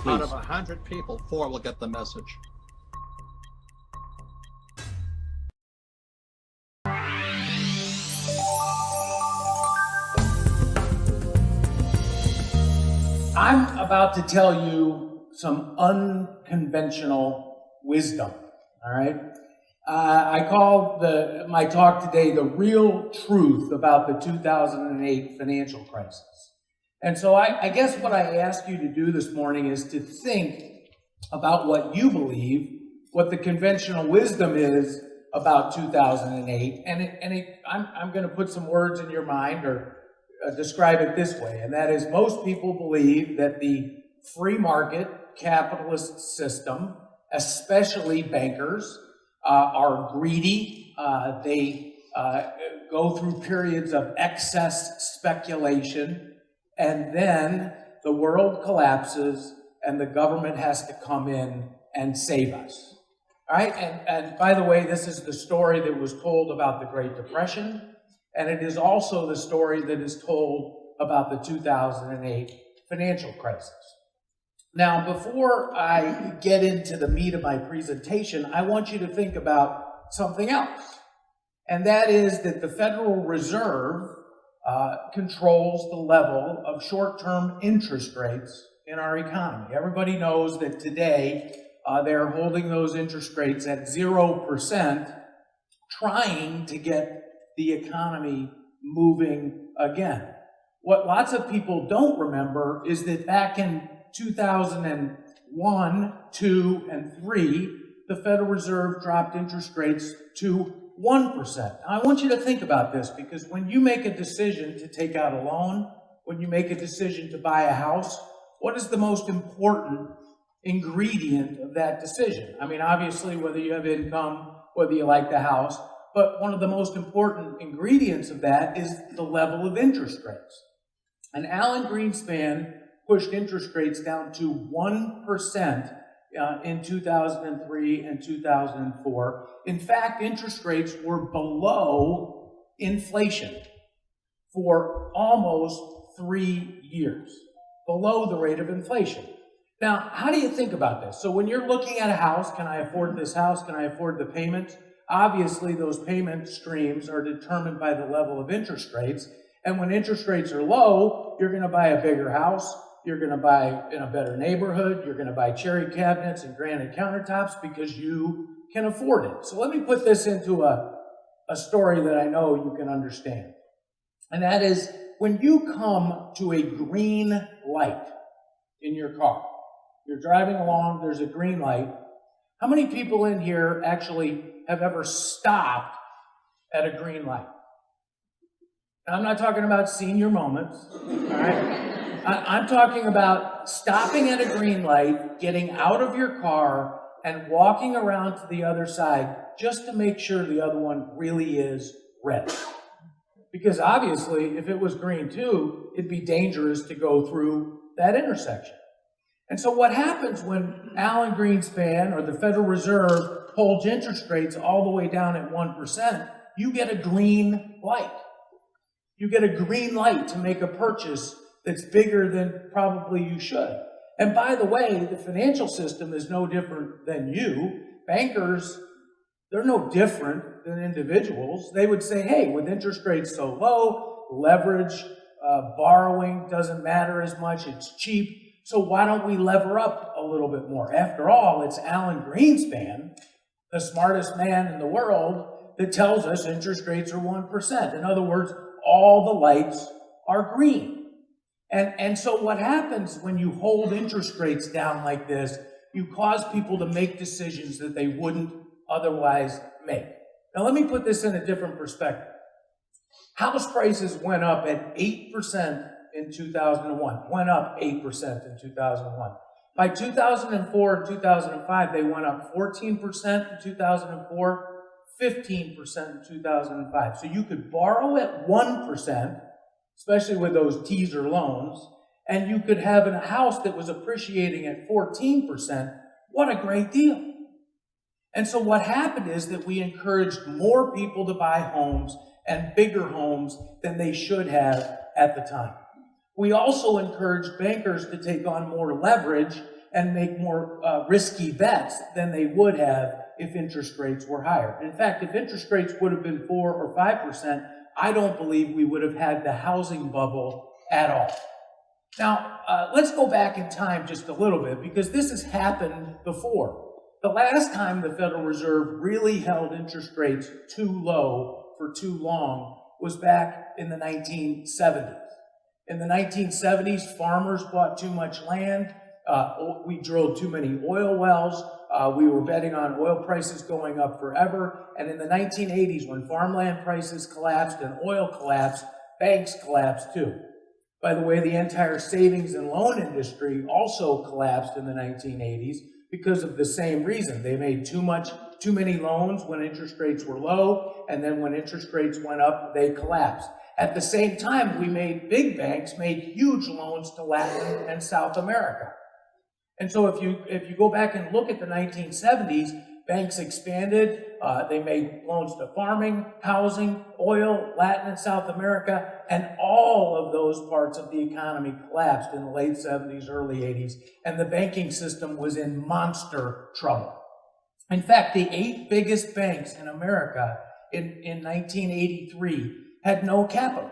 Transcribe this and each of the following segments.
Out of 100 people, 4 will get the message. I'm about to tell you some unconventional wisdom, all right? I call my talk today The Real Truth About the 2008 Financial Crisis. And so I guess what I ask you to do this morning is to think about what you believe, what the conventional wisdom is about 2008, I'm going to put some words in your mind or describe it this way, and that is most people believe that the free market capitalist system, especially bankers, are greedy. They go through periods of excess speculation, and then the world collapses and the government has to come in and save us. All right? And by the way, this is the story that was told about the Great Depression, and it is also the story that is told about the 2008 financial crisis. Now, before I get into the meat of my presentation, I want you to think about something else. And that is that the Federal Reserve controls the level of short-term interest rates in our economy. Everybody knows that today they're holding those interest rates at 0%, trying to get the economy moving again. What lots of people don't remember is that back in 2001, 2, and 3, the Federal Reserve dropped interest rates to 1%. Now, I want you to think about this, because when you make a decision to take out a loan, when you make a decision to buy a house, what is the most important ingredient of that decision? I mean, obviously, whether you have income, whether you like the house, but one of the most important ingredients of that is the level of interest rates. And Alan Greenspan pushed interest rates down to 1% in 2003 and 2004. In fact, interest rates were below inflation for almost 3 years, below the rate of inflation. Now, how do you think about this? So when you're looking at a house, can I afford this house? Can I afford the payments? Obviously, those payment streams are determined by the level of interest rates. And when interest rates are low, you're going to buy a bigger house. You're going to buy in a better neighborhood. You're going to buy cherry cabinets and granite countertops because you can afford it. So let me put this into a story that I know you can understand. And that is, when you come to a green light in your car, you're driving along, there's a green light. How many people in here actually have ever stopped at a green light? Now, I'm not talking about senior moments, all right? I'm talking about stopping at a green light, getting out of your car, and walking around to the other side just to make sure the other one really is red. Because obviously, if it was green too, it'd be dangerous to go through that intersection. And so what happens when Alan Greenspan or the Federal Reserve holds interest rates all the way down at 1%, you get a green light. You get a green light to make a purchase that's bigger than probably you should. And by the way, the financial system is no different than you. Bankers, they're no different than individuals. They would say, hey, with interest rates so low, leverage, borrowing doesn't matter as much, it's cheap, so why don't we lever up a little bit more? After all, it's Alan Greenspan, the smartest man in the world, that tells us interest rates are 1%. In other words, all the lights are green. And so what happens when you hold interest rates down like this, you cause people to make decisions that they wouldn't otherwise make. Now let me put this in a different perspective. House prices went up at 8% in 2001, went up 8% in 2001. By 2004 and 2005, they went up 14% in 2004, 15% in 2005. So you could borrow at 1%, especially with those teaser loans, and you could have a house that was appreciating at 14%. What a great deal. And so what happened is that we encouraged more people to buy homes and bigger homes than they should have at the time. We also encouraged bankers to take on more leverage and make more risky bets than they would have if interest rates were higher. In fact, if interest rates would have been 4 or 5%, I don't believe we would have had the housing bubble at all. Now, let's go back in time just a little bit, because this has happened before. The last time the Federal Reserve really held interest rates too low for too long was back in the 1970s. In the 1970s, farmers bought too much land. We drilled too many oil wells. We were betting on oil prices going up forever. And in the 1980s, when farmland prices collapsed and oil collapsed, banks collapsed too. By the way, the entire savings and loan industry also collapsed in the 1980s because of the same reason. They made too many loans when interest rates were low, and then when interest rates went up, they collapsed. At the same time, big banks made huge loans to Latin and South America. And so if you go back and look at the 1970s, banks expanded. They made loans to farming, housing, oil, Latin and South America, and all of those parts of the economy collapsed in the late 70s, early 80s, and the banking system was in monster trouble. In fact, the 8 biggest banks in America in 1983 had no capital,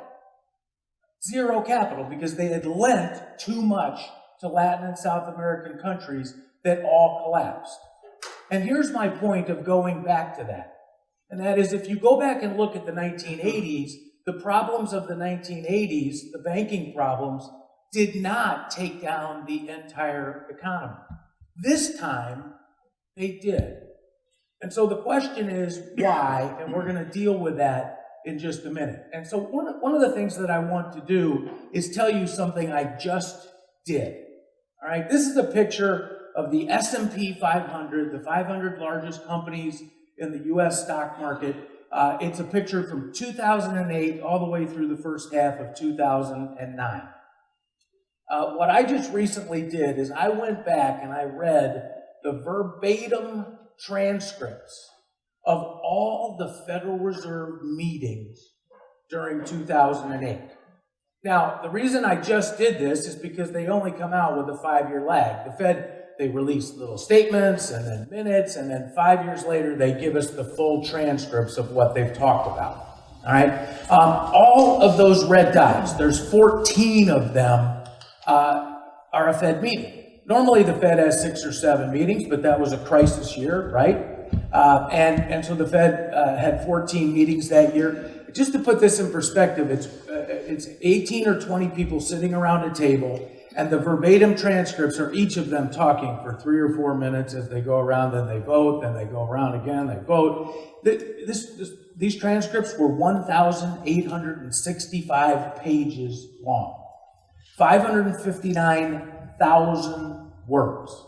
zero capital, because they had lent too much to Latin and South American countries that all collapsed. And here's my point of going back to that. And that is, if you go back and look at the 1980s, the problems of the 1980s, the banking problems, did not take down the entire economy. This time, they did. And so the question is why, and we're going to deal with that in just a minute. And so one of the things that I want to do is tell you something I just did. All right, this is a picture of the S&P 500, the 500 largest companies in the U.S. stock market. It's a picture from 2008 all the way through the first half of 2009. What I just recently did is I went back and I read the verbatim transcripts of all the Federal Reserve meetings during 2008. Now, the reason I just did this is because they only come out with a 5-year lag. The Fed, they release little statements and then minutes, and then 5 years later, they give us the full transcripts of what they've talked about. All right? All of those red dots, there's 14 of them, are a Fed meeting. Normally, the Fed has 6 or 7 meetings, but that was a crisis year, right? And so the Fed had 14 meetings that year. Just to put this in perspective, it's 18 or 20 people sitting around a table, and the verbatim transcripts are each of them talking for 3 or 4 minutes as they go around, then they vote, then they go around again, they vote. These transcripts were 1,865 pages long, 559,000 words.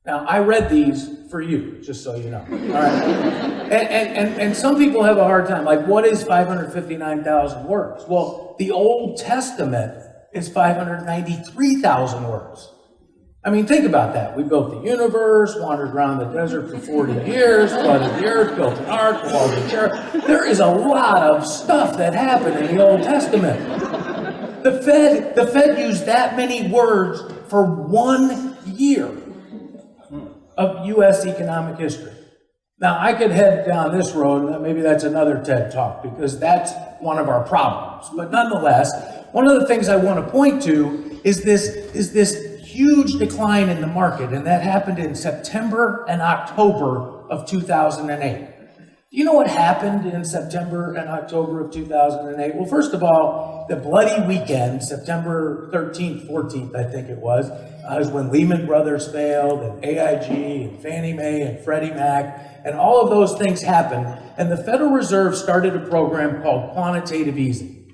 Now, I read these for you, just so you know. All right. And some people have a hard time. Like, what is 559,000 words? Well, the Old Testament is 593,000 words. I mean, think about that. We built the universe, wandered around the desert for 40 years, flooded the earth, built an ark, walled the cherub. There is a lot of stuff that happened in the Old Testament. The Fed used that many words for 1 year of U.S. economic history. Now, I could head down this road, and maybe that's another TED Talk, because that's one of our problems. But nonetheless, one of the things I want to point to is this huge decline in the market, and that happened in September and October of 2008. Do you know what happened in September and October of 2008? Well, first of all, the bloody weekend, September 13th, 14th, I think it was when Lehman Brothers failed, and AIG, and Fannie Mae, and Freddie Mac, and all of those things happened, and the Federal Reserve started a program called quantitative easing.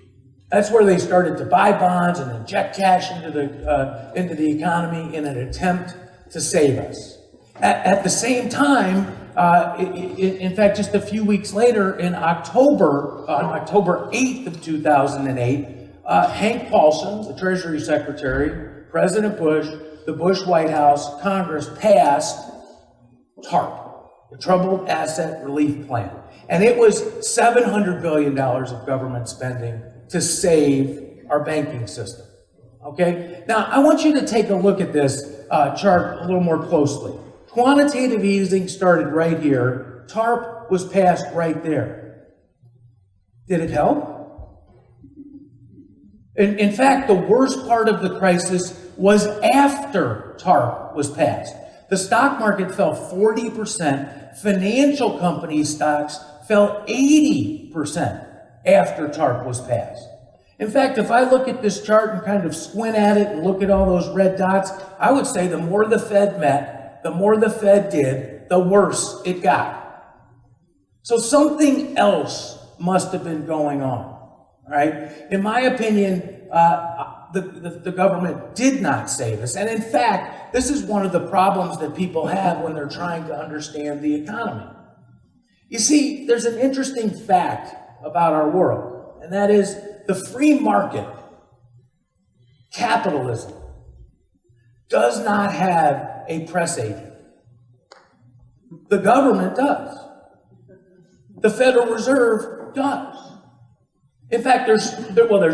That's where they started to buy bonds and inject cash into the economy in an attempt to save us. At the same time, in fact, just a few weeks later, on October 8th of 2008, Hank Paulson, the Treasury Secretary, President Bush, the Bush White House, Congress passed TARP, the Troubled Asset Relief Plan. And it was $700 billion of government spending to save our banking system. Okay? Now, I want you to take a look at this chart a little more closely. Quantitative easing started right here. TARP was passed right there. Did it help? In fact, the worst part of the crisis was after TARP was passed. The stock market fell 40%. Financial company stocks fell 80% after TARP was passed. In fact, if I look at this chart and kind of squint at it and look at all those red dots, I would say the more the Fed met, the more the Fed did, the worse it got. So something else must have been going on. Right? In my opinion, the government did not save us. And in fact, this is one of the problems that people have when they're trying to understand the economy. You see, there's an interesting fact about our world, and that is the free market, capitalism, does not have a press agent. The government does. The Federal Reserve does. In fact, there's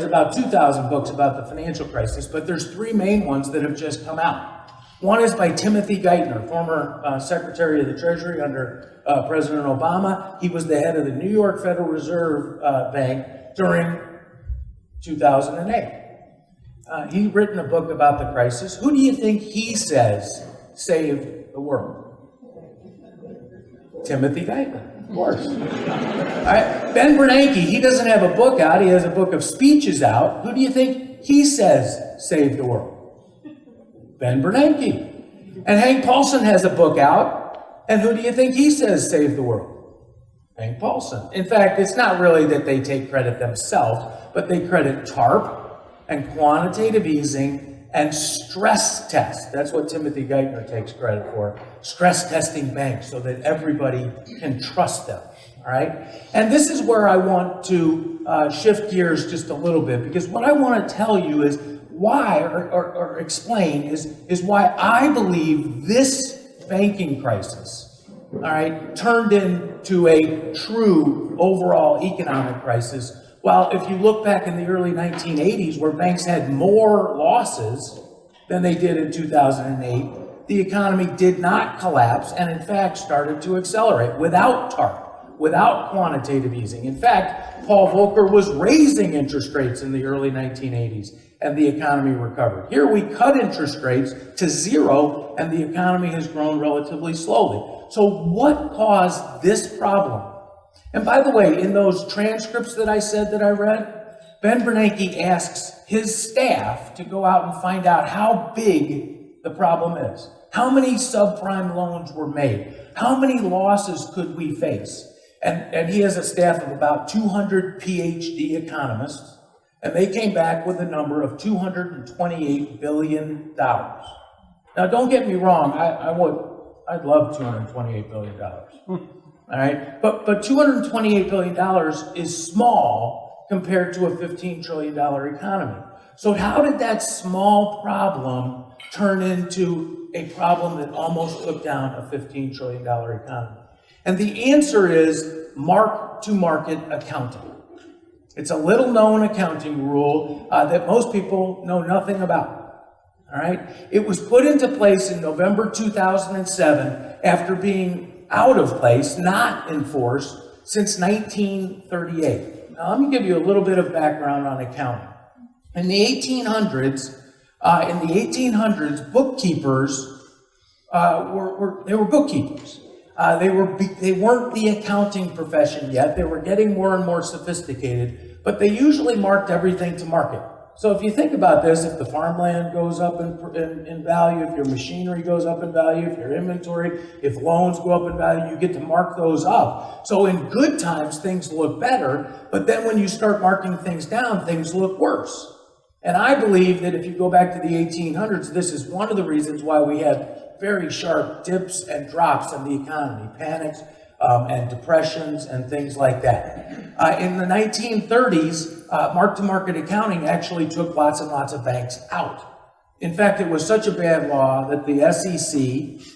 about 2,000 books about the financial crisis, but there's three main ones that have just come out. One is by Timothy Geithner, former Secretary of the Treasury under President Obama. He was the head of the New York Federal Reserve Bank during 2008. He's written a book about the crisis. Who do you think he says saved the world? Timothy Geithner. Of course. All right. Ben Bernanke, he doesn't have a book out. He has a book of speeches out. Who do you think he says saved the world? Ben Bernanke. And Hank Paulson has a book out. And who do you think he says saved the world? Hank Paulson. In fact, it's not really that they take credit themselves, but they credit TARP and quantitative easing and stress test. That's what Timothy Geithner takes credit for. Stress testing banks so that everybody can trust them. All right? And this is where I want to shift gears just a little bit, because what I want to tell you is why, or explain, is why I believe this banking crisis, all right, turned into a true overall economic crisis. Well, if you look back in the early 1980s, where banks had more losses than they did in 2008, the economy did not collapse and, in fact, started to accelerate without TARP, without quantitative easing. In fact, Paul Volcker was raising interest rates in the early 1980s, and the economy recovered. Here we cut interest rates to zero, and the economy has grown relatively slowly. So what caused this problem? And by the way, in those transcripts that I said that I read, Ben Bernanke asks his staff to go out and find out how big the problem is. How many subprime loans were made? How many losses could we face? And he has a staff of about 200 PhD economists, and they came back with a number of $228 billion. Now, don't get me wrong, I'd love $228 billion. All right, but $228 billion is small compared to a $15 trillion economy. So how did that small problem turn into a problem that almost took down a $15 trillion economy? And the answer is mark-to-market accounting. It's a little-known accounting rule that most people know nothing about. All right, it was put into place in November 2007 after being out of place, not enforced, since 1938. Now, let me give you a little bit of background on accounting. In the 1800s, bookkeepers were bookkeepers. They weren't the accounting profession yet. They were getting more and more sophisticated, but they usually marked everything to market. So if you think about this, if the farmland goes up in value, if your machinery goes up in value, if your inventory, if loans go up in value, you get to mark those up. So in good times, things look better, but then when you start marking things down, things look worse. And I believe that if you go back to the 1800s, this is one of the reasons why we had very sharp dips and drops in the economy, panics and depressions and things like that. In the 1930s, mark-to-market accounting actually took lots and lots of banks out. In fact, it was such a bad law that the SEC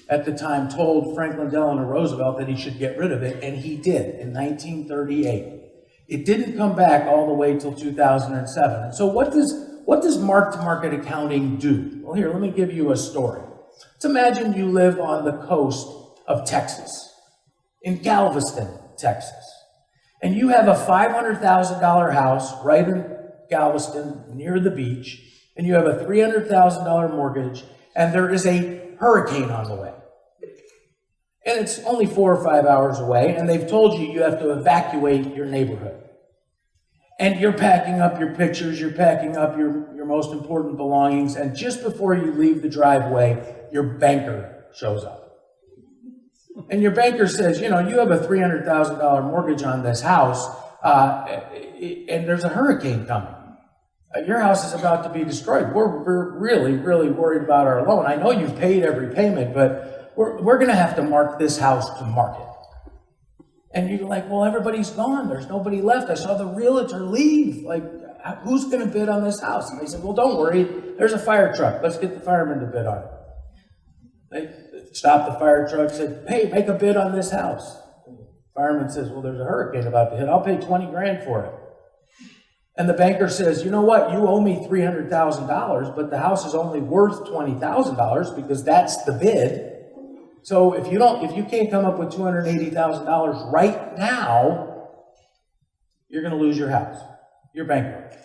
at the time told Franklin Delano Roosevelt that he should get rid of it, and he did in 1938. It didn't come back all the way till 2007. So what what does mark-to-market accounting do? Well, here, let me give you a story. Let's imagine you live on the coast of Texas, in Galveston, Texas, and you have a $500,000 house right in Galveston near the beach, and you have a $300,000 mortgage, and there is a hurricane on the way. And it's only 4 or 5 hours away, and they've told you have to evacuate your neighborhood. And you're packing up your pictures, you're packing up your most important belongings, and just before you leave the driveway, your banker shows up. And your banker says, you have a $300,000 mortgage on this house, and there's a hurricane coming. Your house is about to be destroyed. We're really, really worried about our loan. I know you've paid every payment, but we're going to have to mark this house to market. And you're like, well, everybody's gone. There's nobody left. I saw the realtor leave. Like, who's going to bid on this house? And they said, well, don't worry. There's a fire truck. Let's get the firemen to bid on it. They stopped the fire truck, said, hey, make a bid on this house. And the fireman says, well, there's a hurricane about to hit. I'll pay $20,000 for it. And the banker says, you know what? You owe me $300,000, but the house is only worth $20,000 because that's the bid. So if you can't come up with $280,000 right now, you're going to lose your house. You're bankrupt.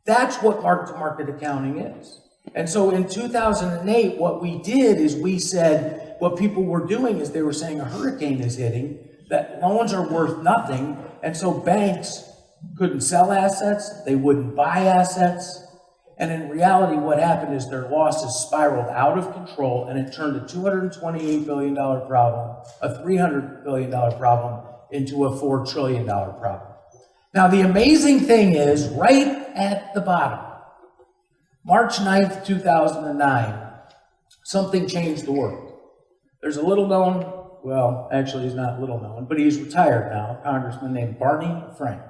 That's what mark-to-market accounting is. And so in 2008, what we did is we said, what people were doing is they were saying a hurricane is hitting, that loans are worth nothing, and so banks couldn't sell assets, they wouldn't buy assets, and in reality, what happened is their losses spiraled out of control, and it turned a $228 billion problem, a $300 billion problem, into a $4 trillion problem. Now, the amazing thing is, right at the bottom, March 9th, 2009, something changed the world. There's a little known, well, actually he's not little known, but he's retired now, a congressman named Barney Frank.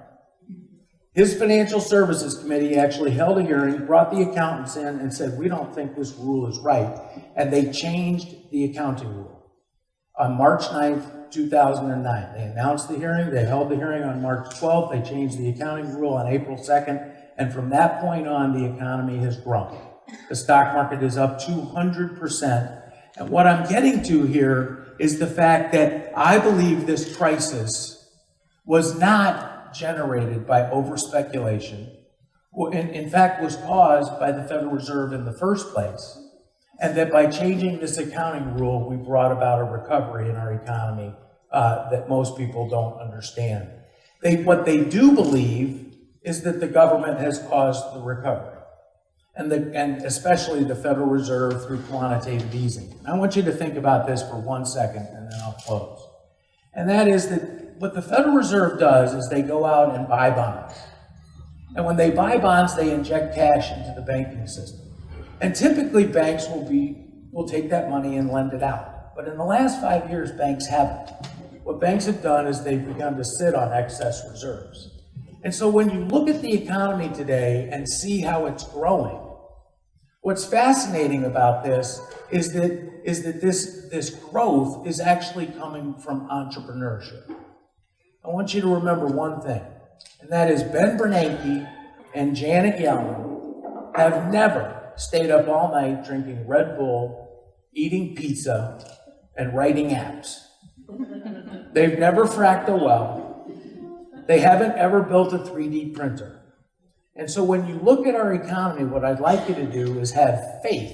His Financial Services Committee actually held a hearing, brought the accountants in, and said, we don't think this rule is right. And they changed the accounting rule on March 9th, 2009. They announced the hearing. They held the hearing on March 12th. They changed the accounting rule on April 2nd. And from that point on, the economy has grown. The stock market is up 200%. And what I'm getting to here is the fact that I believe this crisis was not generated by over-speculation, in fact was caused by the Federal Reserve in the first place, and that by changing this accounting rule, we brought about a recovery in our economy that most people don't understand. What they do believe is that the government has caused the recovery, and especially the Federal Reserve through quantitative easing. I want you to think about this for 1 second, and then I'll close. And that is that what the Federal Reserve does is they go out and buy bonds. And when they buy bonds, they inject cash into the banking system. And typically banks will take that money and lend it out. But in the last 5 years, banks haven't. What banks have done is they've begun to sit on excess reserves. And so when you look at the economy today and see how it's growing, what's fascinating about this is that this growth is actually coming from entrepreneurship. I want you to remember one thing, and that is Ben Bernanke and Janet Yellen have never stayed up all night drinking Red Bull, eating pizza, and writing apps. They've never fracked a well. They haven't ever built a 3D printer. And so when you look at our economy, what I'd like you to do is have faith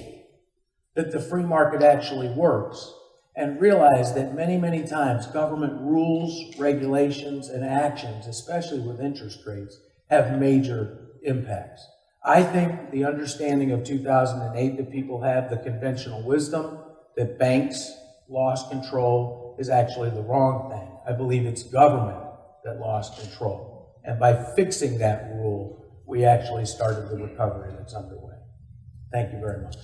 that the free market actually works, and realize that many, many times government rules, regulations, and actions, especially with interest rates, have major impacts. I think the understanding of 2008 that people have, the conventional wisdom that banks lost control, is actually the wrong thing. I believe it's government that lost control. And by fixing that rule, we actually started the recovery that's underway. Thank you very much.